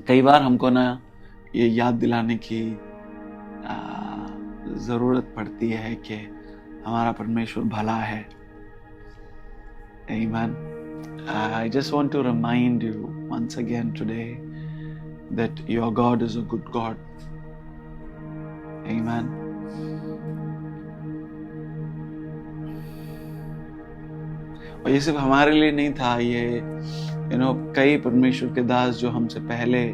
कई बार हमको ना ये याद दिलाने की ज़रूरत पड़ती है कि हमारा परमेश्वर भला है। Amen. I just want to remind you once again today that your God is a good God. Amen. और ये सिर्फ हमारे लिए नहीं था, ये कई परमेश्वर के दास जो हमसे पहले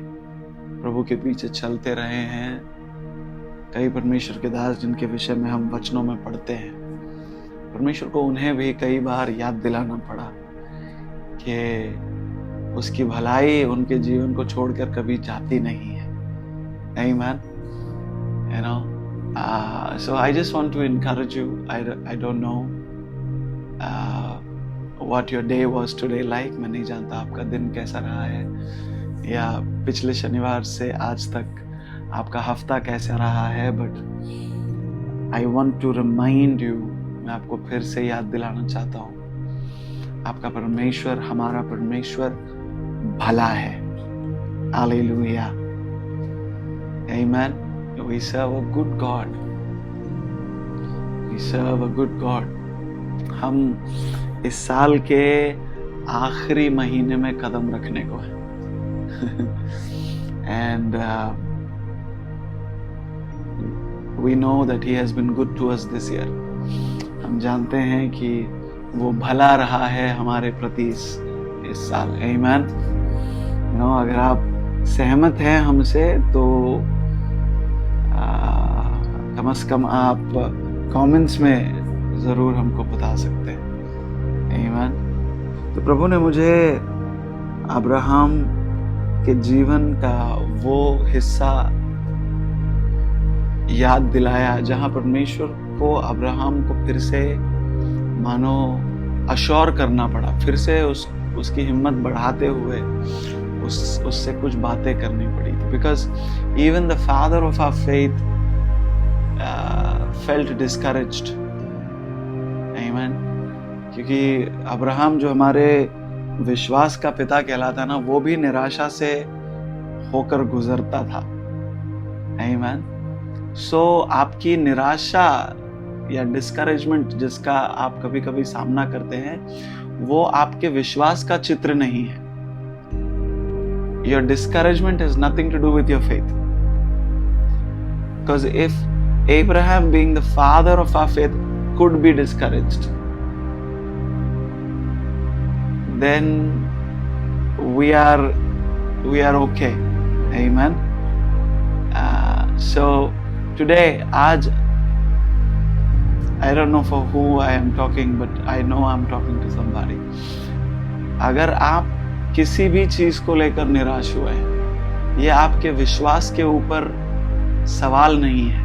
प्रभु के पीछे चलते रहे हैं, कई परमेश्वर के दास जिनके विषय में हम वचनों में पढ़ते हैं, परमेश्वर को उन्हें भी कई बार याद दिलाना पड़ा कि उसकी भलाई उनके जीवन को छोड़कर कभी जाती नहीं है। Amen. So I just want to encourage you. I don't know what your day was today like. मैं नहीं जानता आपका दिन कैसा रहा है, या पिछले शनिवार से आज तक आपका हफ्ता कैसा रहा है, but I want to remind you, मैं आपको फिर से याद दिलाना चाहता हूँ, आपका परमेश्वर, हमारा परमेश्वर भला है। Hallelujah. Amen. We serve a good God. We serve a good God. हम इस साल के आखिरी महीने में कदम रखने को है। And we know that He has been good to us this year. हम जानते हैं कि वो भला रहा है हमारे प्रति इस साल। Amen. अगर आप सहमत हैं हमसे तो कम से कम आप कमेंट्स में ज़रूर हमको बता सकते हैं। Amen. तो प्रभु ने मुझे अब्राहम के जीवन का वो हिस्सा याद दिलाया जहाँ परमेश्वर को अब्राहम को फिर से मानो अश्योर करना पड़ा, फिर से उसकी हिम्मत बढ़ाते हुए उससे कुछ बातें करनी पड़ी। Because even the father of our faith felt discouraged. आमीन। क्योंकि अब्राहम जो हमारे विश्वास का पिता कहलाता ना, वो भी निराशा से होकर गुजरता था। आमीन। सो आपकी निराशा या डिस्करेजमेंट जिसका आप कभी कभी सामना करते हैं, वो आपके विश्वास का चित्र नहीं है। Your discouragement has nothing to do with your faith. Because if Abraham, being the father of our faith, could be discouraged, then we are okay. Amen. So today, I don't know for who I am talking, but I know I'm talking to somebody. अगर आप किसी भी चीज को लेकर निराश हुए हैं, ये आपके विश्वास के ऊपर सवाल नहीं है।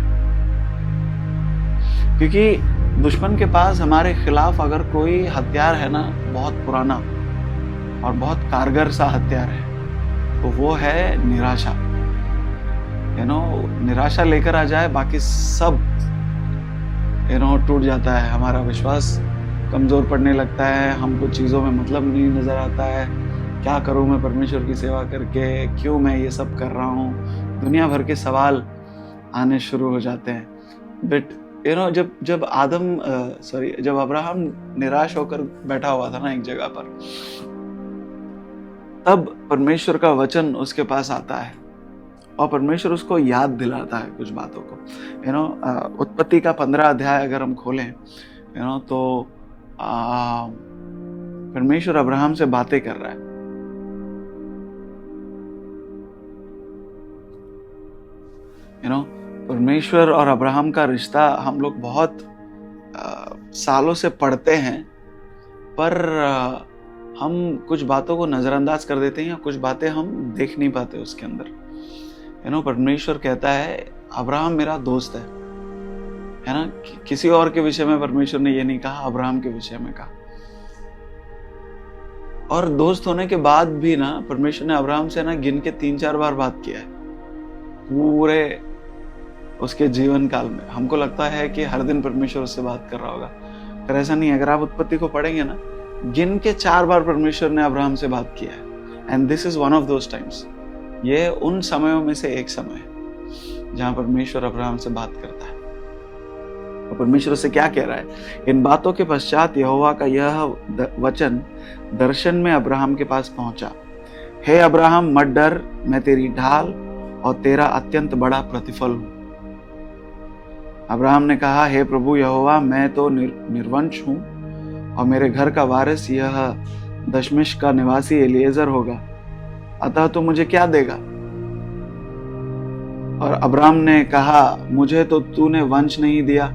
क्योंकि दुश्मन के पास हमारे खिलाफ अगर कोई हथियार है ना, बहुत पुराना और बहुत कारगर सा हथियार है, तो वो है निराशा। निराशा लेकर आ जाए, बाकी सब टूट जाता है। हमारा विश्वास कमजोर पड़ने लगता है, हमको चीजों में मतलब नहीं नजर आता है। क्या करूं मैं परमेश्वर की सेवा करके, क्यों मैं ये सब कर रहा हूं, दुनिया भर के सवाल आने शुरू हो जाते हैं। बट जब जब अब्राहम निराश होकर बैठा हुआ था ना एक जगह पर, तब परमेश्वर का वचन उसके पास आता है और परमेश्वर उसको याद दिलाता है कुछ बातों को। उत्पत्ति का 15 अध्याय अगर हम खोलें तो परमेश्वर अब्राहम से बातें कर रहा है। परमेश्वर और अब्राहम का रिश्ता हम लोग बहुत सालों से पढ़ते हैं, पर हम कुछ बातों को नजरअंदाज कर देते हैं या कुछ बातें हम देख नहीं पाते उसके अंदर। परमेश्वर कहता है अब्राहम मेरा दोस्त है ना। किसी और के विषय में परमेश्वर ने ये नहीं कहा, अब्राहम के विषय में कहा। और दोस्त होने के बाद भी ना परमेश्वर ने अब्राहम से ना गिन के 3-4 बार बात किया है पूरे उसके जीवन काल में। हमको लगता है कि हर दिन परमेश्वर उससे बात कर रहा होगा, पर ऐसा नहीं है। अगर आप उत्पत्ति को पढ़ेंगे ना, गिन के 4 बार परमेश्वर ने अब्राहम से बात किया है। And this is one of those times ये उन समयों में से एक समय है जहां परमेश्वर अब्राहम से बात करता है। और परमेश्वर से क्या कह रहा है? इन बातों के पश्चात यहोवा का यह वचन दर्शन में अब्राहम के पास पहुंचा, हे अब्राहम मत डर, मैं तेरी ढाल और तेरा अत्यंत बड़ा प्रतिफल हूं। अब्राहम ने कहा, हे प्रभु यहोवा, मैं तो निर्वंश हूं और मेरे घर का वारिस यह दशमिश का निवासी एलिएजर होगा, अतः तू मुझे क्या देगा? और अब्राहम ने कहा, मुझे तो तूने वंश नहीं दिया,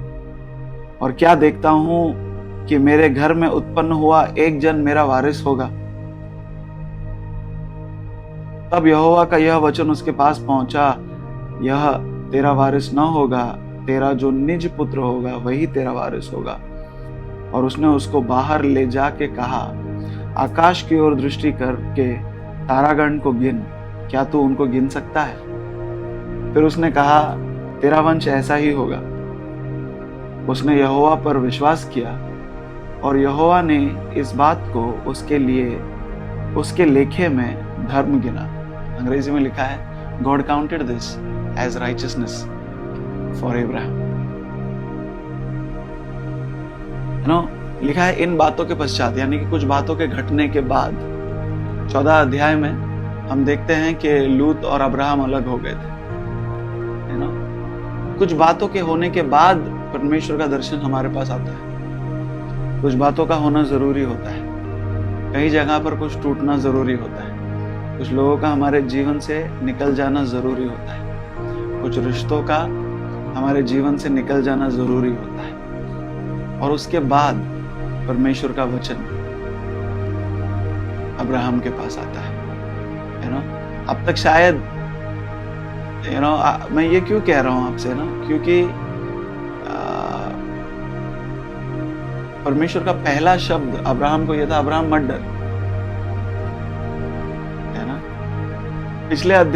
और क्या देखता हूं कि मेरे घर में उत्पन्न हुआ एक जन मेरा वारिस होगा। तब यहोवा का यह वचन उसके पास पहुंचा, यह तेरा वारिस न होगा, तेरा जो निज पुत्र होगा वही तेरा वारिस होगा। और उसने उसको बाहर ले जाके कहा, आकाश की ओर दृष्टि करके तारागण को गिन, क्या तू उनको गिन सकता है? फिर उसने कहा, तेरा वंश ऐसा ही होगा। उसने यहोवा पर विश्वास किया और यहोवा ने इस बात को उसके लिए उसके लेखे में धर्म गिना। अंग्रेजी में लिखा है, God counted this as righteousness for Abraham. लिखा है इन बातों के पश्चात, यानी कि कुछ बातों के घटने के बाद। 14 अध्याय में हम देखते हैं कि लूत और अब्राहम अलग हो गए थे। कुछ बातों के होने के बाद परमेश्वर का दर्शन हमारे पास आता है। कुछ बातों का होना जरूरी होता है, कई जगह पर कुछ टूटना जरूरी होता है, कुछ लोगों का हमारे जीवन से निकल जाना जरूरी होता है, कुछ रिश्तों का हमारे जीवन से निकल जाना जरूरी होता है। और उसके बाद परमेश्वर का वचन अब्राहम के पास आता है। अब तक शायद मैं ये क्यों कह रहा हूं आपसे ना, क्योंकि परमेश्वर का पहला शब्द अब्राहम को यह था, अब्राहम मत डर, है ना।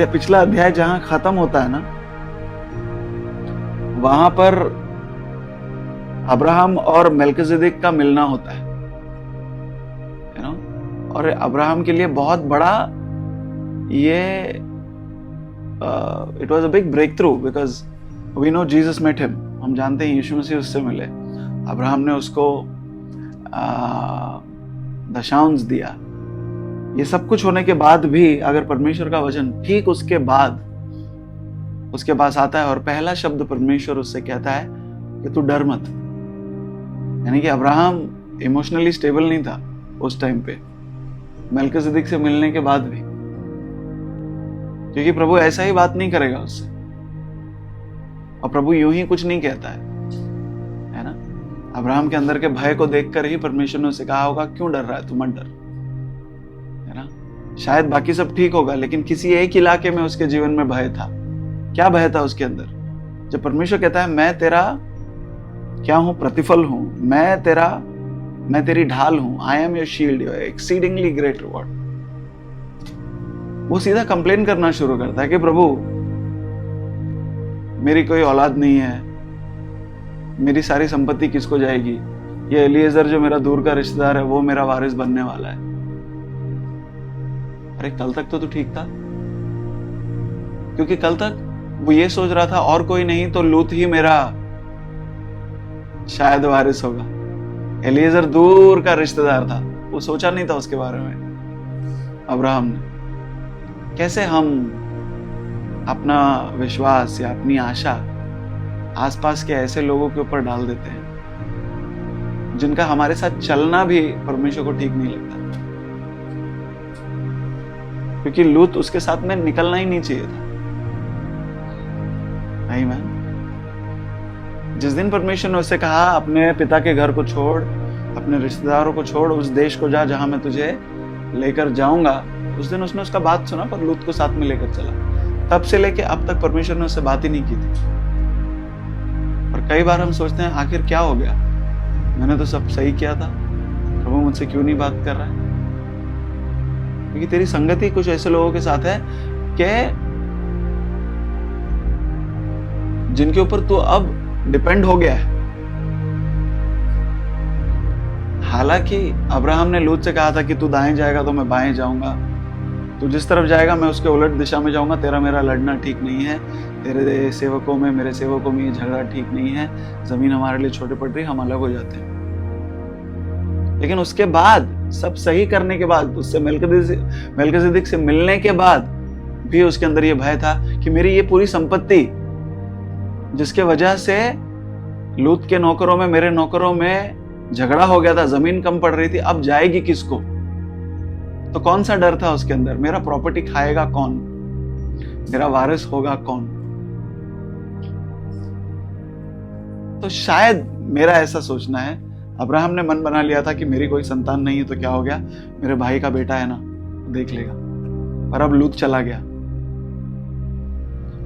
पिछला अध्याय जहां खत्म होता है ना, वहां पर अब्राहम और मेल्किसेदेक का मिलना होता है, और अब्राहम के लिए बहुत बड़ा ये it was a big breakthrough, because we know Jesus met him. हम जानते हैं यीशु मसीह उससे मिले, अब्राहम ने उसको दशांश दिया। ये सब कुछ होने के बाद भी अगर परमेश्वर का वचन ठीक उसके बाद उसके पास आता है और पहला शब्द परमेश्वर उससे कहता है कि तू डर मत, यानी कि अब्राहम इमोशनली स्टेबल नहीं था उस टाइम पे, मेल्किसेदेक से मिलने के बाद भी, क्योंकि प्रभु ऐसा ही बात नहीं करेगा उससे, और प्रभु यूं ही कुछ नहीं कहता है ना। अब्राहम के अंदर के भय को देखकर ही परमेश्वर ने उसे कहा होगा, क्यों डर रहा है, तू मत डर, है ना। शायद बाकी सब ठीक होगा, लेकिन किसी एक इलाके में उसके जीवन में भय था। क्या भय था उसके अंदर? जब परमेश्वर कहता है, मैं तेरा क्या हूं? प्रतिफल हूं, मैं तेरी ढाल हूं, I am your shield, your exceedingly great reward. वो सीधा कंप्लेन करना शुरू करता है कि प्रभु मेरी कोई औलाद नहीं है, मेरी सारी संपत्ति किसको जाएगी? ये एलिएजर जो मेरा दूर का रिश्तेदार है वो मेरा वारिस बनने वाला है। अरे कल तक तो तू ठीक था, क्योंकि कल तक वो ये सोच रहा था और कोई नहीं तो लूत ही मेरा शायद वारिस होगा। एलिएजर दूर का रिश्तेदार था, वो सोचा नहीं था उसके बारे में अब्राहम ने। कैसे हम अपना विश्वास या अपनी आशा आसपास के ऐसे लोगों के ऊपर डाल देते हैं जिनका हमारे साथ चलना भी परमेश्वर को ठीक नहीं लगता, क्योंकि लूत उसके साथ में निकलना ही नहीं चाहिए था। नहीं मैं जिस दिन परमेश्वर ने उससे कहा, अपने पिता के घर को छोड़, अपने रिश्तेदारों को छोड़, उस देश को जा जहां मैं तुझे लेकर जाऊंगा, उस दिन उसने उसका बात सुना, पर लूत को साथ में लेकर चला। तब से लेके अब तक परमेश्वर ने उससे बात ही नहीं की थी। और कई बार हम सोचते हैं, आखिर क्या हो गया, मैंने तो सब सही किया था, प्रभु मुझसे क्यों नहीं बात कर रहा है? क्योंकि तेरी संगति कुछ ऐसे लोगों के साथ है कि जिनके ऊपर तू अब डिपेंड हो गया है। हालांकि अब्राहम ने लूत से कहा था कि तू दाएं जाएगा तो मैं बाएं जाऊंगा, तू जिस तरफ जाएगा मैं उसके उलट दिशा में जाऊंगा, तेरा मेरा लड़ना ठीक नहीं है, तेरे सेवकों में मेरे सेवकों में ये झगड़ा ठीक नहीं है, जमीन हमारे लिए छोटी पड़ रही, हम अलग हो जाते हैं। लेकिन उसके बाद सब सही करने के बाद, उससे मेल्किसेदेक से मिलने के बाद भी उसके अंदर ये भय था कि मेरी ये पूरी संपत्ति जिसके वजह से लूत के नौकरों में मेरे नौकरों में झगड़ा हो गया था, जमीन कम पड़ रही थी, अब जाएगी किसको? तो कौन सा डर था उसके अंदर? मेरा प्रॉपर्टी खाएगा कौन? मेरा वारिस होगा कौन? तो शायद मेरा ऐसा सोचना है, अब्राहम ने मन बना लिया था कि मेरी कोई संतान नहीं है तो क्या हो गया, मेरे भाई का बेटा है ना, देख लेगा। पर अब लूत चला गया।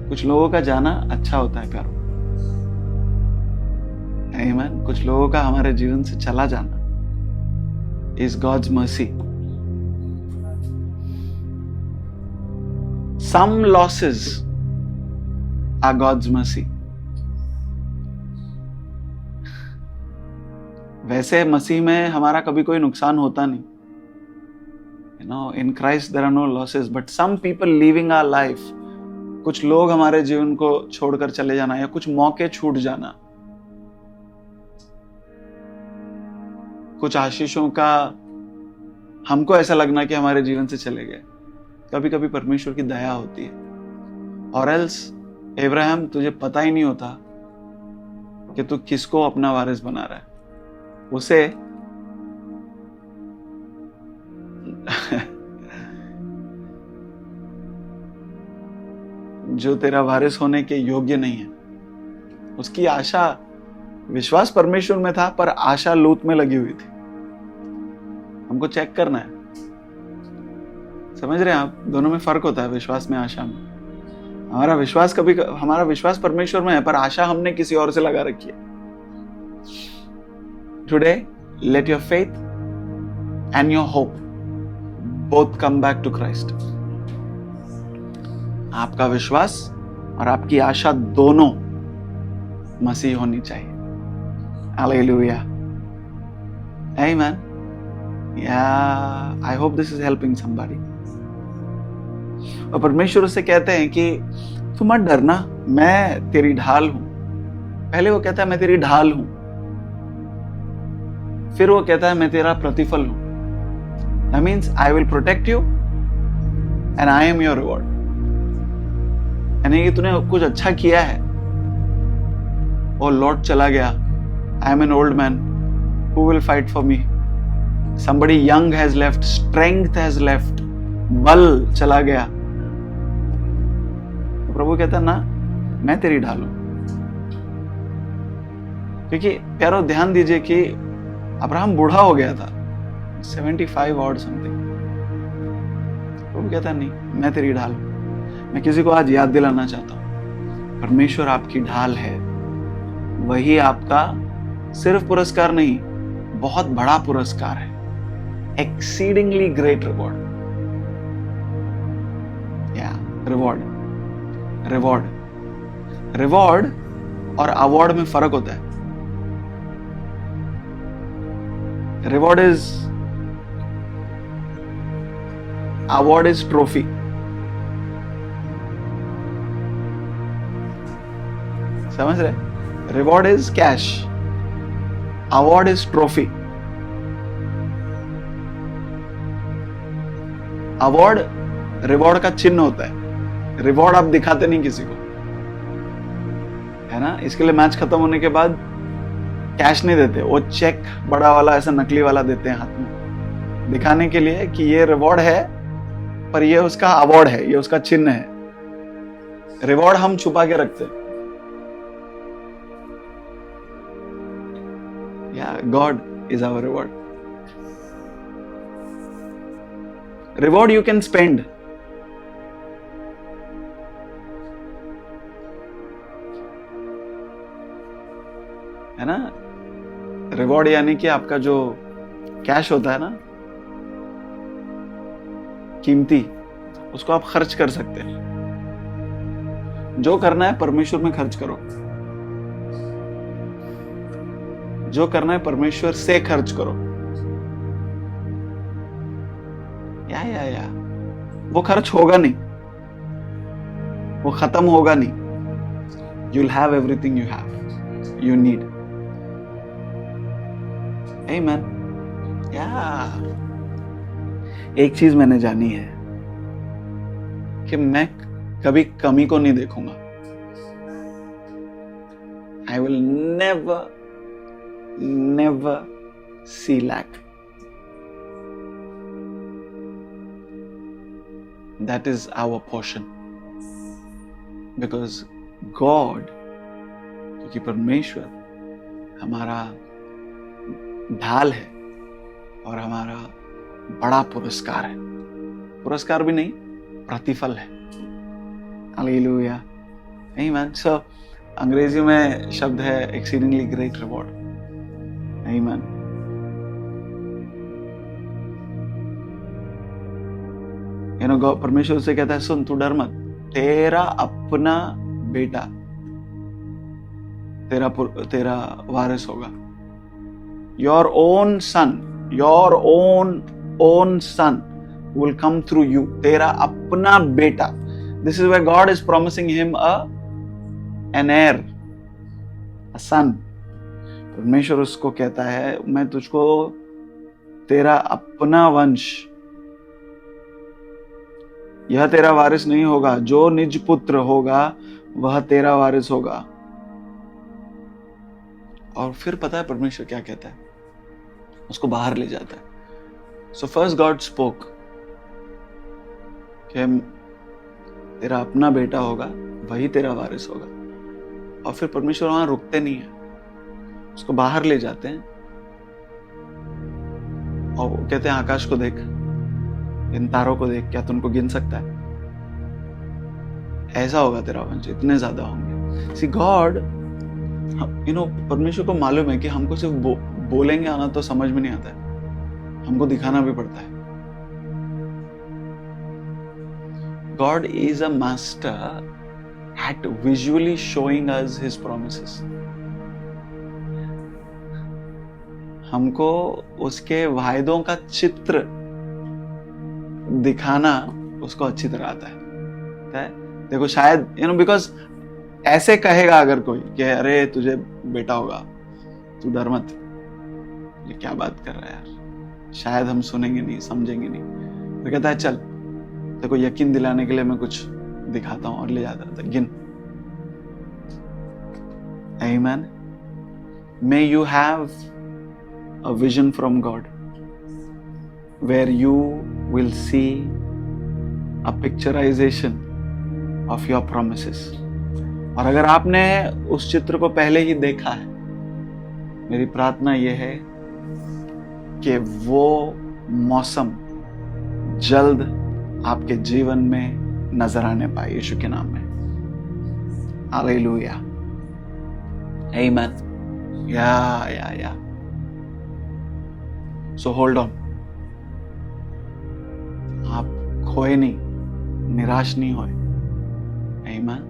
कुछ लोगों का जाना अच्छा होता है प्यारो, आमीन। कुछ लोगों का हमारे जीवन से चला जाना is God's mercy. Some losses are God's mercy. वैसे मसीह में हमारा कभी कोई नुकसान होता नहीं, in Christ there are no losses, but some people leaving our life, कुछ लोग हमारे जीवन को छोड़कर चले जाना या कुछ मौके छूट जाना, कुछ आशीषों का हमको ऐसा लगना कि हमारे जीवन से चले गए, कभी कभी परमेश्वर की दया होती है। और एल्स अब्राहम, तुझे पता ही नहीं होता कि तू किसको अपना वारिस बना रहा है। उसे जो तेरा वारिस होने के योग्य नहीं है, उसकी आशा, विश्वास परमेश्वर में था पर आशा लूत में लगी हुई थी। हमको चेक करना है, समझ रहे हैं आप? दोनों में फर्क होता है, विश्वास में, आशा में। हमारा विश्वास परमेश्वर में है पर आशा हमने किसी और से लगा रखी है। Today let your faith and your hope both come back to Christ. आपका विश्वास और आपकी आशा दोनों मसीह होनी चाहिए। Hallelujah. Amen. Yeah, I hope this is helping somebody. और परमेश्वर उससे कहते हैं कि तू मत डरना, मैं तेरी ढाल हूं। पहले वो कहता है मैं तेरी ढाल हूं, फिर वो कहता है मैं तेरा प्रतिफल हूं। That means I will protect you and I am your reward. यानी कि तूने कुछ अच्छा किया है और लौट चला गया। I am an old man. Who will fight for me? Somebody young has left. Strength has left. बल चला गया। तो प्रभु कहता ना, मैं तेरी ढाल हूं। क्योंकि प्यारो ध्यान दीजिए कि अब्राहम बूढ़ा हो गया था, 75 और समथिंग। वो कहता नहीं, मैं तेरी ढाल हूं। मैं किसी को आज याद दिलाना चाहता हूं, परमेश्वर आपकी ढाल है। वही आपका सिर्फ पुरस्कार नहीं, बहुत बड़ा पुरस्कार है। Exceedingly great reward. या रिवॉर्ड और अवार्ड में फर्क होता है। Reward is award is trophy. समझ रहे? Reward is cash. Award is trophy. Award reward का चिन्ह होता है। Reward आप दिखाते नहीं किसी को, है ना? इसके लिए मैच खत्म होने के बाद कैश नहीं देते, वो चेक बड़ा वाला ऐसा नकली वाला देते हैं हाथ में, दिखाने के लिए कि ये रिवॉर्ड है पर ये उसका अवार्ड है, ये उसका चिन्ह है। रिवॉर्ड हम छुपा के रखते हैं। या God is our reward. Reward you can spend, है ना? रिवॉर्ड यानी कि आपका जो कैश होता है ना, कीमती, उसको आप खर्च कर सकते हैं। जो करना है परमेश्वर में खर्च करो, जो करना है परमेश्वर से खर्च करो। या वो खर्च होगा नहीं, वो खत्म होगा नहीं. You'll have everything you need. Amen. Yeah. एक चीज मैंने जानी है कि मैं कभी कमी को नहीं देखूंगा. I will never see lack. That is our portion. Because God, क्योंकि परमेश्वर हमारा ढाल है और हमारा बड़ा पुरस्कार है. पुरस्कार भी नहीं, प्रतिफल है. हालेलुया. आमीन. सो अंग्रेजी में शब्द है एक्सीडिंगली ग्रेट रिवॉर्ड. आमीन. परमेश्वर से कहता है, सुन, तू डर मत, तेरा अपना बेटा तेरा वारिस होगा. Your own son will come through you. तेरा अपना बेटा. This is where God is promising him an heir, a son. परमेश्वर उसको कहता है, मैं तुझको तेरा अपना वंश, यह तेरा वारिस नहीं होगा. जो निज पुत्र होगा वह तेरा वारिस होगा. और फिर पता है परमेश्वर क्या कहता है? उसको बाहर ले जाता है. सो फर्स्ट गॉड स्पोक कि तेरा अपना बेटा होगा, वही तेरा वारिस होगा. और फिर परमेश्वर वहां रुकते नहीं है, उसको बाहर ले जाते हैं और वो कहते हैं, आकाश को देख, इन तारों को देख, क्या तुमको गिन सकता है? ऐसा होगा तेरा वंश, इतने ज्यादा होंगे. सी गॉड, परमेश्वर को मालूम है कि हमको सिर्फ बोलेंगे आना तो समझ में नहीं आता है, हमको दिखाना भी पड़ता है. God is a master at visually showing us His promises. हमको उसके वायदों का चित्र दिखाना उसको अच्छी तरह आता है. देखो शायद बिकॉज ऐसे कहेगा अगर कोई कि अरे तुझे बेटा होगा, तू डर मत, ये क्या बात कर रहा है यार, शायद हम सुनेंगे नहीं, समझेंगे नहीं. तो कहता है, चल देखो यकीन दिलाने के लिए मैं कुछ दिखाता हूं, और ले जाता था. गिन. Amen. May you have a vision from God where you will see a picturization of your promises. और अगर आपने उस चित्र को पहले ही देखा है, मेरी प्रार्थना यह है कि वो मौसम जल्द आपके जीवन में नजर आने पाए, यीशु के नाम में. हालेलुया. आमीन. या. So hold on. आप खोए नहीं, निराश नहीं होए. आमीन.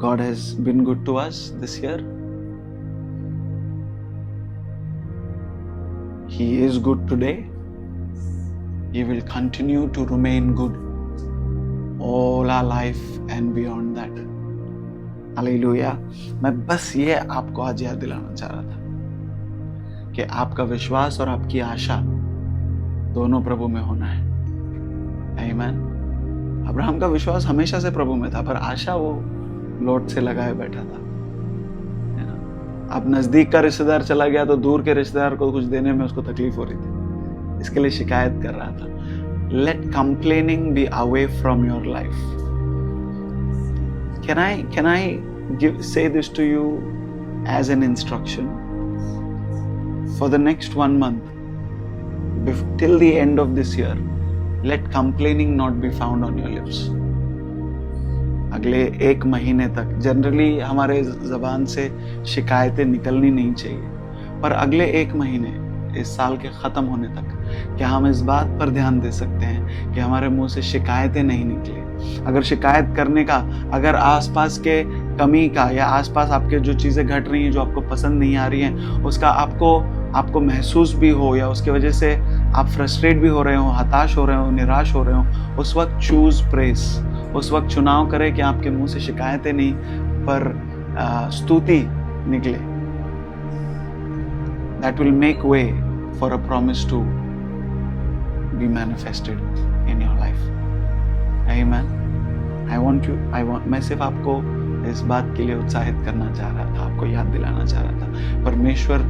God has been good to us this year. He is good today. He will continue to remain good all our life and beyond that. Hallelujah. मैं बस ये आपको आज याद दिलाना चाह रहा था कि आपका विश्वास और आपकी आशा दोनों प्रभु में होना है. आमीन. अब्राहम का विश्वास हमेशा से प्रभु में था, पर आशा वो लौट से लगाए बैठा था. अब नजदीक का रिश्तेदार चला गया तो दूर के रिश्तेदार को कुछ देने में उसको तकलीफ हो रही थी, इसके लिए शिकायत कर रहा था. Let complaining be away from your life. Can I say this to you as an instruction? For the next 1 month, till the end of this year, let complaining not be found on your lips. अगले 1 महीने तक generally हमारे जबान से शिकायतें निकलनी नहीं चाहिए, पर अगले 1 महीने इस साल के ख़त्म होने तक क्या हम इस बात पर ध्यान दे सकते हैं कि हमारे मुंह से शिकायतें नहीं निकले. अगर शिकायत करने का, अगर आसपास के कमी का या आसपास आपके जो चीज़ें घट रही हैं जो आपको पसंद नहीं आ रही हैं उसका आपको महसूस भी हो, या उसकी वजह से आप फ्रस्ट्रेट भी हो रहे हो, हताश हो रहे हो, निराश हो रहे हो, उस वक्त चूज प्रेस, उस वक्त चुनाव करें कि आपके मुंह से शिकायतें नहीं पर स्तुति निकले. That will make way for a promise to be manifested in your life. Amen. मैं सिर्फ आपको इस बात के लिए उत्साहित करना चाह रहा था, आपको याद दिलाना चाह रहा था, परमेश्वर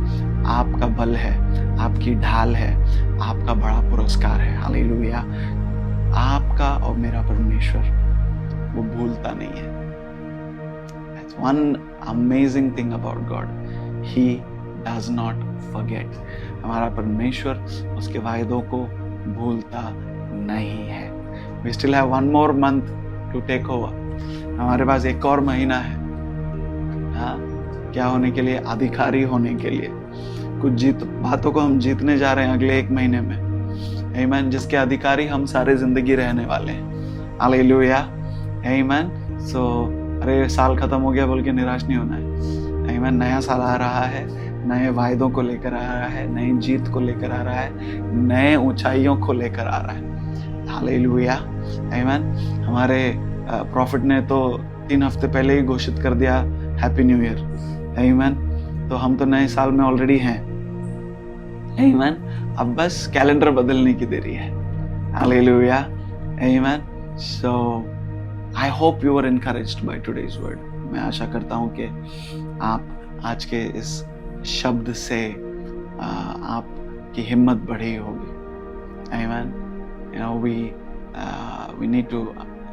आपका बल है, आपकी ढाल है, आपका बड़ा पुरस्कार है. हालेलुया. आपका और मेरा परमेश्वर वो भूलता नहीं है. That's one amazing thing about God. He does not forget. हमारा परमेश्वर उसके वायदों को भूलता नहीं है. We still have one more month to take over. हमारे पास एक और महीना है. हाँ, क्या होने के लिए? अधिकारी होने के लिए. कुछ बातों को हम जीतने जा रहे हैं अगले एक महीने में. आमीन. जिसके अधिकारी हम सारे जिंदगी रहने वाले हैं. हालेलुया. आमीन. सो अरे साल खत्म हो गया बोल के निराश नहीं होना है. आमीन. नया साल आ रहा है, नए वायदों को लेकर आ रहा है, नई जीत को लेकर आ रहा है, नए ऊंचाइयों को लेकर आ रहा है. हालेलुया. आमीन. हमारे प्रॉफिट ने तो 3 हफ्ते पहले ही घोषित कर दिया हैप्पी न्यू ईयर. आमीन. तो हम तो नए साल में ऑलरेडी हैं. आमीन. अब बस कैलेंडर बदलने की देरी है. Hallelujah. Amen. So I hope you are encouraged by today's word. मैं आशा करता हूं कि आप आज के इस शब्द से आपकी हिम्मत बढ़ी होगी. आमीन. You know, we need to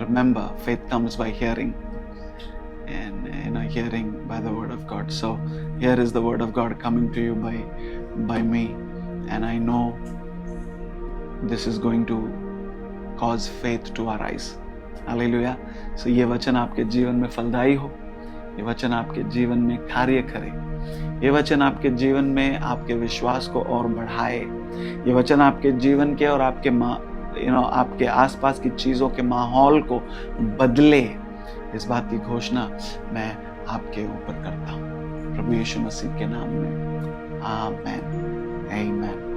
remember faith comes by hearing, and hearing by the word of God. So here is the word of God coming to you by me, and I know this is going to cause faith to arise. Hallelujah. So ये वचन आपके जीवन में फलदायी हो, ये वचन आपके जीवन में कार्य करे, ये वचन आपके जीवन में आपके विश्वास को और बढ़ाए, ये वचन आपके जीवन के और आपके आपके आसपास की चीजों के माहौल को बदले. इस बात की घोषणा मैं आपके ऊपर करता हूं प्रभु यीशु मसीह के नाम में. आमेन. आमेन.